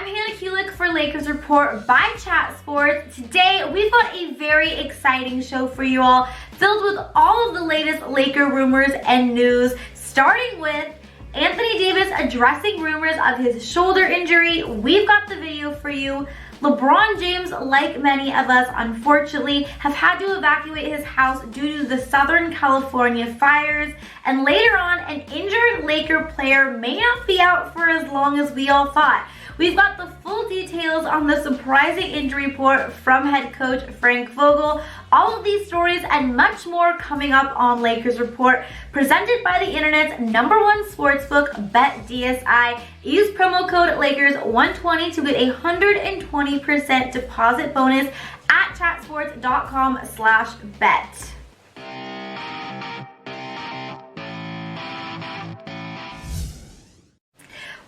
I'm Hannah Kulik for Lakers Report by Chat Sports. Today, we've got a very exciting show for you all, filled with all of the latest Laker rumors and news, starting with Anthony Davis addressing rumors of his shoulder injury. We've got the video for you. LeBron James, like many of us, unfortunately, have had to evacuate his house due to the Southern California fires. And later on, an injured Laker player may not be out for as long as we all thought. We've got the full details on the surprising injury report from head coach Frank Vogel. All of these stories and much more coming up on Lakers Report, presented by the internet's #1 sportsbook, BetDSI. Use promo code Lakers120 to get a 120% deposit bonus at chatsports.com/bet.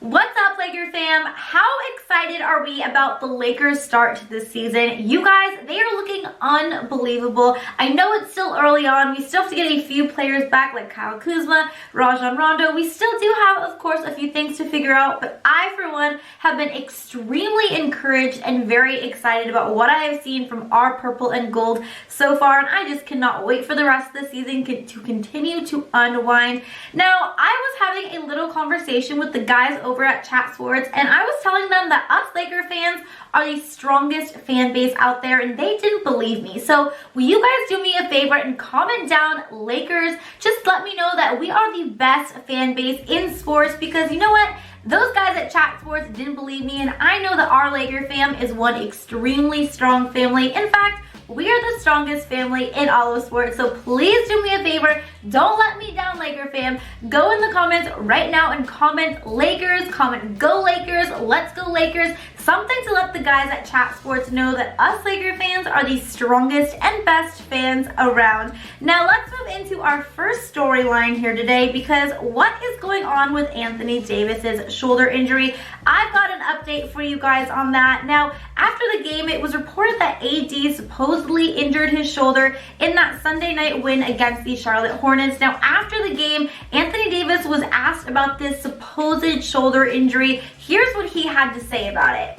What's up, Laker fam? How excited are we about the Lakers' start to this season? You guys, they are looking unbelievable. I know it's still early on. We still have to get a few players back like Kyle Kuzma, Rajon Rondo. We still do have, of course, a few things to figure out, but I, for one, have been extremely encouraged and very excited about what I have seen from our purple and gold so far, and I just cannot wait for the rest of the season to continue to unwind. Now, I was having a little conversation with the guys over at Chat Sports, and I was telling them that us Laker fans are the strongest fan base out there, and they didn't believe me. So will you guys do me a favor and comment down Lakers? Just let me know that we are the best fan base in sports, because you know what? Those guys at Chat Sports didn't believe me, and I know that our Laker fam is one extremely strong family. In fact, we are the strongest family in all of sports, so please do me a favor. Don't let me down, Laker fam. Go in the comments right now and comment Lakers, comment Go Lakers, Let's Go Lakers, something to let the guys at Chat Sports know that us Laker fans are the strongest and best fans around. Now let's move into our first storyline here today, because what is going on with Anthony Davis's shoulder injury? I've got an update for you guys on that. Now, after the game, it was reported that AD supposedly injured his shoulder in that Sunday night win against the Charlotte Hornets. Now, after the game, Anthony Davis was asked about this supposed shoulder injury. Here's what he had to say about it.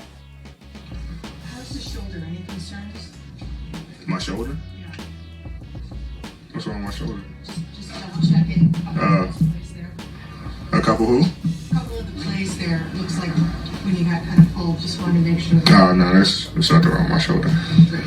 How's the shoulder? Any concerns? My shoulder? Yeah. What's wrong with my shoulder? Just double checking. A couple who? A couple of the plays there. Looks like when you got kind of pulled, just wanted to make sure. No, there's nothing wrong with my shoulder. Good.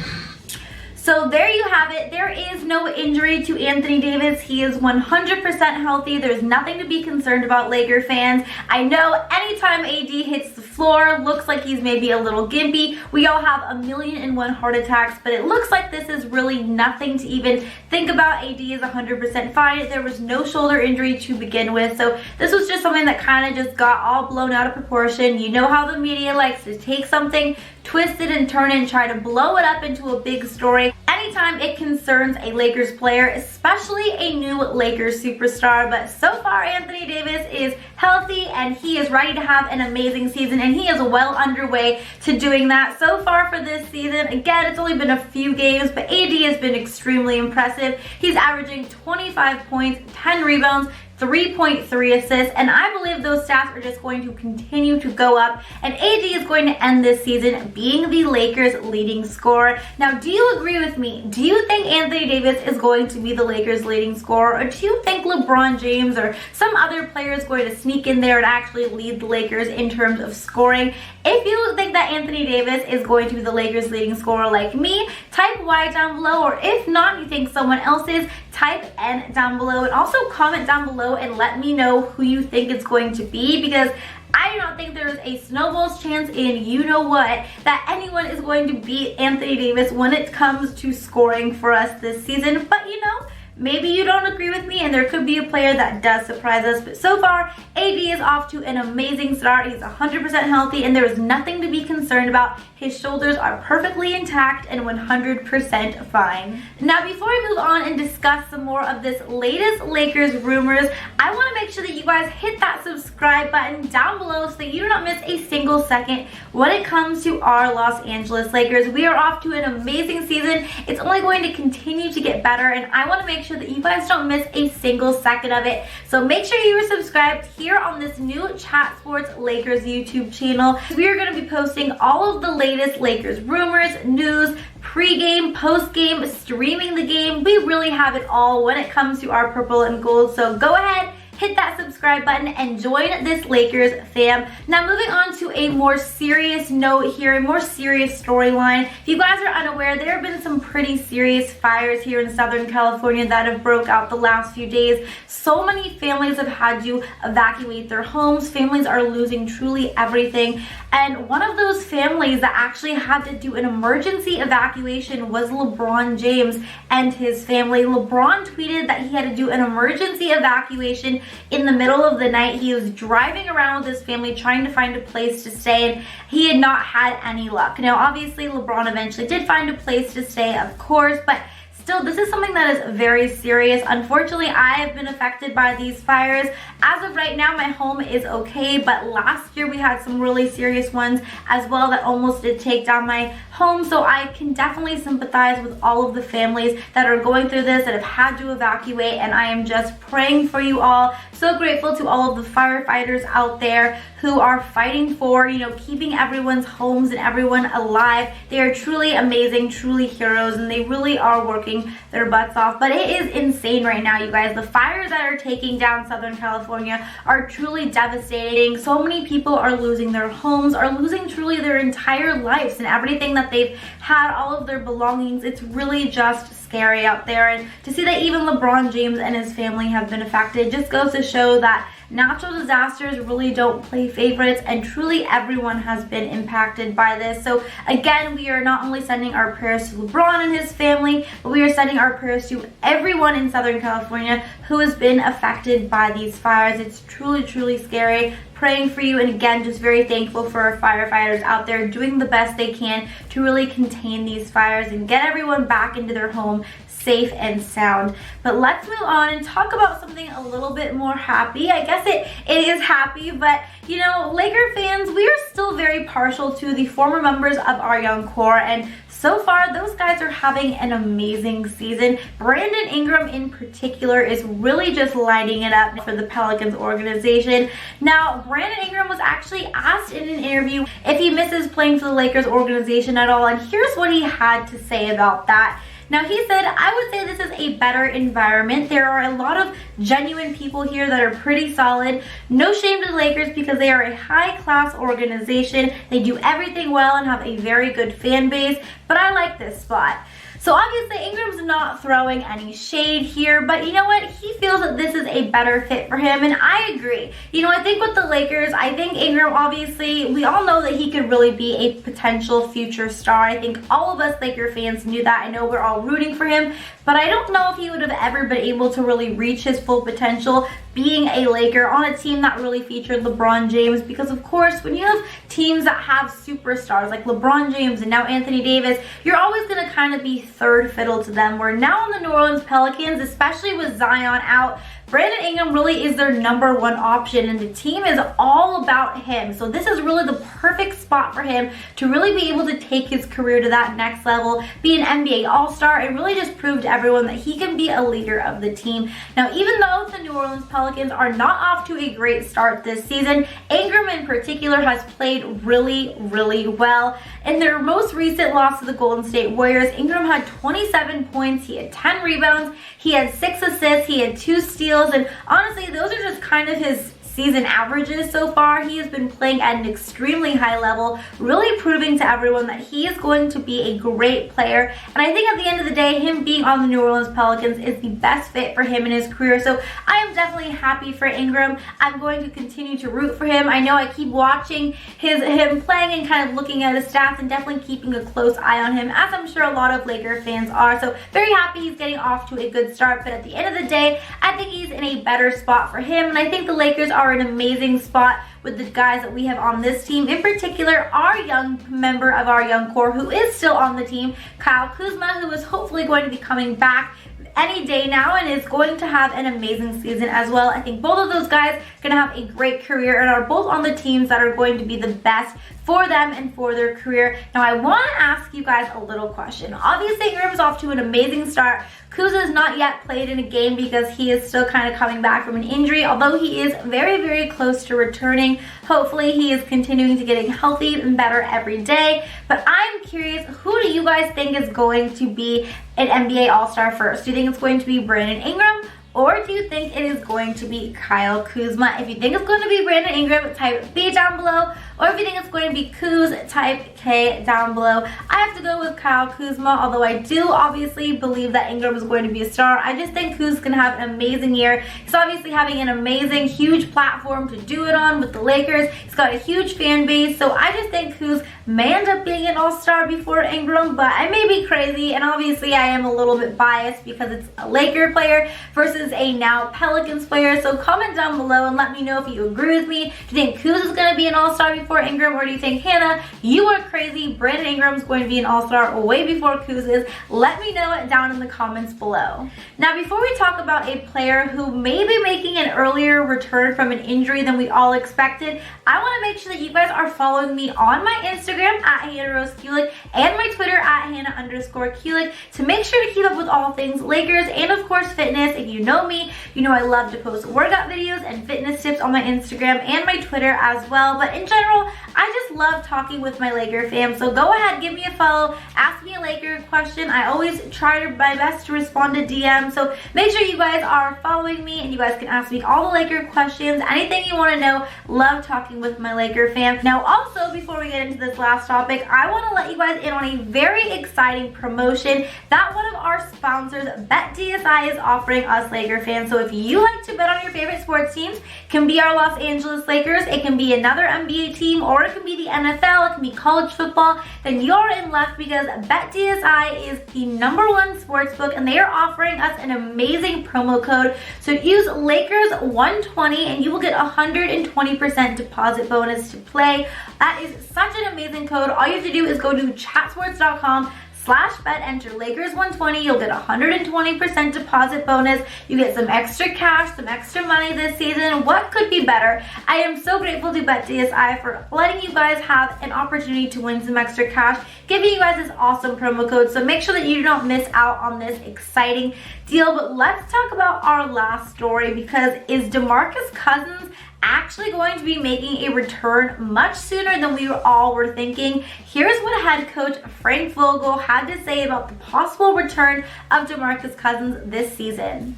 So there you have it. There is no injury to Anthony Davis. He is 100% healthy. There's nothing to be concerned about, Laker fans. I know anytime AD hits the floor, looks like he's maybe a little gimpy. We all have 1,000,001 heart attacks, but it looks like this is really nothing to even think about. AD is 100% fine. There was no shoulder injury to begin with, so this was just something that kind of just got all blown out of proportion. You know how the media likes to take something, twist it and turn it and try to blow it up into a big story anytime it concerns a Lakers player, especially a new Lakers superstar. But so far, Anthony Davis is healthy and he is ready to have an amazing season, and he is well underway to doing that. So far for this season, again, it's only been a few games, but AD has been extremely impressive. He's averaging 25 points, 10 rebounds, 3.3 assists, and I believe those stats are just going to continue to go up, and AD is going to end this season being the Lakers' leading scorer. Now, do you agree with me? Do you think Anthony Davis is going to be the Lakers' leading scorer, or do you think LeBron James or some other player is going to sneak in there and actually lead the Lakers in terms of scoring? If you think that Anthony Davis is going to be the Lakers' leading scorer like me, type Y down below, or if not, you think someone else is, type N down below, and also comment down below and let me know who you think it's going to be, because I do not think there's a snowball's chance in you know what that anyone is going to beat Anthony Davis when it comes to scoring for us this season. But you know, maybe you don't agree with me and there could be a player that does surprise us. But so far, AD is off to an amazing start. He's 100% healthy and there is nothing to be concerned about. His shoulders are perfectly intact and 100% fine. Now, before we move on and discuss some more of this latest Lakers rumors, I want to make sure that you guys hit that subscribe button down below so that you do not miss a single second when it comes to our Los Angeles Lakers. We are off to an amazing season. It's only going to continue to get better, and I want to make sure that you guys don't miss a single second of it. So make sure you are subscribed here on this new Chat Sports Lakers YouTube channel. We are going to be posting all of the latest Lakers rumors, news, pre-game, post-game, streaming the game. We really have it all when it comes to our purple and gold. So go ahead, hit that subscribe button and join this Lakers fam. Now moving on to a more serious note here, a more serious storyline. If you guys are unaware, there have been some pretty serious fires here in Southern California that have broke out the last few days. So many families have had to evacuate their homes. Families are losing truly everything. And one of those families that actually had to do an emergency evacuation was LeBron James and his family. LeBron tweeted that he had to do an emergency evacuation in the middle of the night. He was driving around with his family trying to find a place to stay, and he had not had any luck. Now, obviously, LeBron eventually did find a place to stay, of course, but still, this is something that is very serious. Unfortunately, I have been affected by these fires. As of right now, my home is okay, but last year we had some really serious ones as well that almost did take down my home. So I can definitely sympathize with all of the families that are going through this, that have had to evacuate, and I am just praying for you all. So grateful to all of the firefighters out there who are fighting for, you know, keeping everyone's homes and everyone alive. They are truly amazing, truly heroes, and they really are working their butts off. But it is insane right now, you guys. The fires that are taking down Southern California are truly devastating. So many people are losing their homes, are losing truly their entire lives and everything that they've had, all of their belongings. It's really just scary out there. And to see that even LeBron James and his family have been affected just goes to show that natural disasters really don't play favorites, and truly everyone has been impacted by this. So again, we are not only sending our prayers to LeBron and his family, but we are sending our prayers to everyone in Southern California who has been affected by these fires. It's truly, truly scary. Praying for you, and again, just very thankful for our firefighters out there doing the best they can to really contain these fires and get everyone back into their home safe and sound. But let's move on and talk about something a little bit more happy. I guess it is happy, but you know, Laker fans, we are still very partial to the former members of our young core, and so far those guys are having an amazing season. Brandon Ingram in particular is really just lighting it up for the Pelicans organization. Now, Brandon Ingram was actually asked in an interview if he misses playing for the Lakers organization at all, and here's what he had to say about that. Now, he said, "I would say this is a better environment. There are a lot of genuine people here that are pretty solid. No shame to the Lakers because they are a high-class organization. They do everything well and have a very good fan base, but I like this spot." So obviously Ingram's not throwing any shade here, but you know what? He feels that this is a better fit for him, and I agree. You know, I think with the Lakers, I think Ingram, obviously, we all know that he could really be a potential future star. I think all of us Laker fans knew that. I know we're all rooting for him, but I don't know if he would have ever been able to really reach his full potential being a Laker on a team that really featured LeBron James, because of course when you have teams that have superstars like LeBron James and now Anthony Davis, you're always going to kind of be third fiddle to them. Where now on the New Orleans Pelicans, especially with Zion out, Brandon Ingram really is their #1 option, and the team is all about him. So this is really the perfect spot for him to really be able to take his career to that next level, be an NBA All-Star, and really just prove to everyone that he can be a leader of the team. Now, even though the New Orleans Pelicans are not off to a great start this season, Ingram in particular has played really, really well. In their most recent loss to the Golden State Warriors, Ingram had 27 points, he had 10 rebounds, he had 6 assists, he had 2 steals, and honestly, those are just kind of his season averages so far. He has been playing at an extremely high level, really proving to everyone that he is going to be a great player. And I think at the end of the day, him being on the New Orleans Pelicans is the best fit for him in his career. So I am definitely happy for Ingram. I'm going to continue to root for him. I know I keep watching him playing and kind of looking at his stats and definitely keeping a close eye on him, as I'm sure a lot of Laker fans are. So very happy he's getting off to a good start. But at the end of the day, I think he's in a better spot for him. And I think the Lakers are an amazing spot with the guys that we have on this team. In particular, our young member of our young core who is still on the team, Kyle Kuzma, who is hopefully going to be coming back any day now and is going to have an amazing season as well. I think both of those guys are going to have a great career and are both on the teams that are going to be the best for them and for their career. Now, I want to ask you guys a little question. Obviously, Ingram's off to an amazing start. Kuz has not yet played in a game because he is still kind of coming back from an injury, although he is very, very close to returning. Hopefully, he is continuing to getting healthy and better every day. But I'm curious, who do you guys think is going to be an NBA All-Star first? Do you think it's going to be Brandon Ingram? Or do you think it is going to be Kyle Kuzma? If you think it's going to be Brandon Ingram, type B down below. Or if you think it's going to be Kuz, type K down below. I have to go with Kyle Kuzma, although I do obviously believe that Ingram is going to be a star. I just think Kuz is going to have an amazing year. He's obviously having an amazing, huge platform to do it on with the Lakers. He's got a huge fan base, so I just think Kuz may end up being an all-star before Ingram, but I may be crazy, and obviously I am a little bit biased because it's a Laker player versus a now Pelicans player. So comment down below and let me know if you agree with me. Do you think Kuz is going to be an all-star before Ingram, or do you think, Hannah, you are crazy, Brandon Ingram is going to be an all-star way before Kuz is? Let me know it down in the comments below. Now, before we talk about a player who may be making an earlier return from an injury than we all expected, I want to make sure that you guys are following me on my Instagram at Hannah Kulik and my Twitter at Hannah_Kulik to make sure to keep up with all things Lakers and of course fitness. If you know me, you know I love to post workout videos and fitness tips on my Instagram and my Twitter as well. But in general, I just love talking with my Laker fam. So go ahead, give me a follow, ask me a Laker question. I always try my best to respond to DMs. So make sure you guys are following me and you guys can ask me all the Laker questions, anything you want to know. Love talking with my Laker fam. Now also, before we get into this last topic, I want to let you guys in on a very exciting promotion that one of our sponsors, BetDSI, is offering us Laker fans. So if you like to bet on your favorite sports teams, it can be our Los Angeles Lakers, it can be another NBA team, or it can be the NFL, it can be college football, then you're in luck because BetDSI is the #1 sportsbook and they are offering us an amazing promo code. So use Lakers120 and you will get 120% deposit bonus to play. That is such an amazing code. All you have to do is go to chatsports.com/bet, enter Lakers120. You'll get 120% deposit bonus. You get some extra cash, some extra money this season. What could be better? I am so grateful to BetDSI for letting you guys have an opportunity to win some extra cash, giving you guys this awesome promo code. So make sure that you don't miss out on this exciting deal. But let's talk about our last story, because is DeMarcus Cousins actually going to be making a return much sooner than we all were thinking? Here's what head coach Frank Vogel had to say about the possible return of DeMarcus Cousins this season.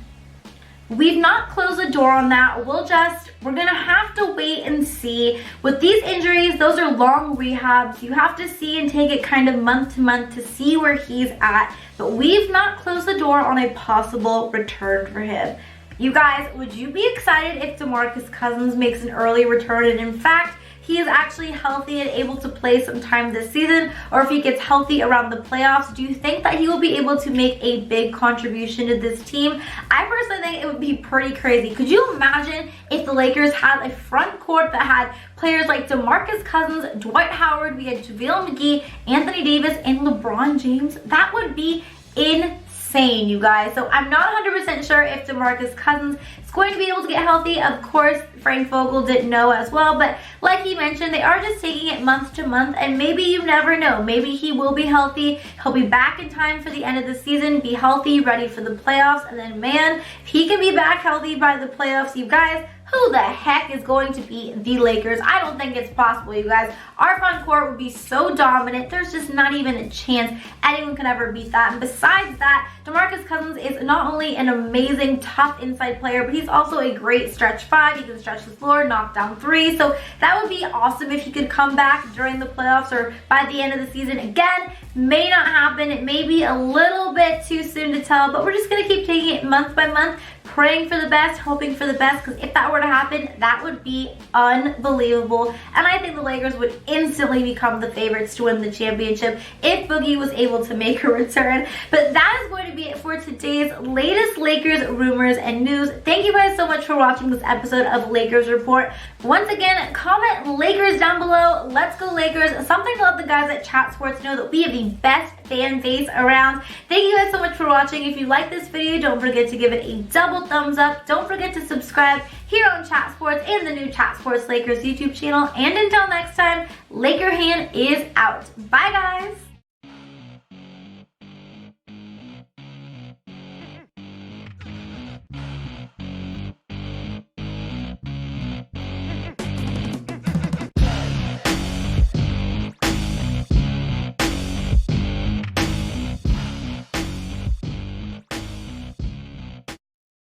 We've not closed the door on that. We're gonna have to wait and see. With these injuries, those are long rehabs. You have to see and take it kind of month to month to see where he's at. But we've not closed the door on a possible return for him. You guys, would you be excited if DeMarcus Cousins makes an early return and in fact, he is actually healthy and able to play sometime this season, or if he gets healthy around the playoffs? Do you think that he will be able to make a big contribution to this team? I personally think it would be pretty crazy. Could you imagine if the Lakers had a front court that had players like DeMarcus Cousins, Dwight Howard, we had JaVale McGee, Anthony Davis, and LeBron James? That would be insane, you guys. So I'm not 100% sure if DeMarcus Cousins is going to be able to get healthy. Of course, Frank Vogel didn't know as well, but like he mentioned, they are just taking it month to month, and maybe you never know. Maybe he will be healthy. He'll be back in time for the end of the season, be healthy, ready for the playoffs, and then man, if he can be back healthy by the playoffs, you guys, who the heck is going to beat the Lakers? I don't think it's possible, you guys. Our front court would be so dominant. There's just not even a chance anyone could ever beat that. And besides that, DeMarcus Cousins is not only an amazing, tough inside player, but he's also a great stretch five. He can stretch the floor, knock down threes. So that would be awesome if he could come back during the playoffs or by the end of the season. Again, may not happen. It may be a little bit too soon to tell, but we're just going to keep taking it month by month, praying for the best, hoping for the best, because if that were to happen, that would be unbelievable. And I think the Lakers would instantly become the favorites to win the championship if Boogie was able to make a return. But that is going to be it for today's latest Lakers rumors and news. Thank you guys so much for watching this episode of Lakers Report. Once again, comment Lakers down below. Let's go Lakers. Something to let the guys at Chat Sports know that we have the best fan base around. Thank you guys so much for watching. If you like this video, don't forget to give it a double thumbs up. Don't forget to subscribe here on Chat Sports and the new Chat Sports Lakers YouTube channel. And until next time, Laker Hand is out. Bye, guys.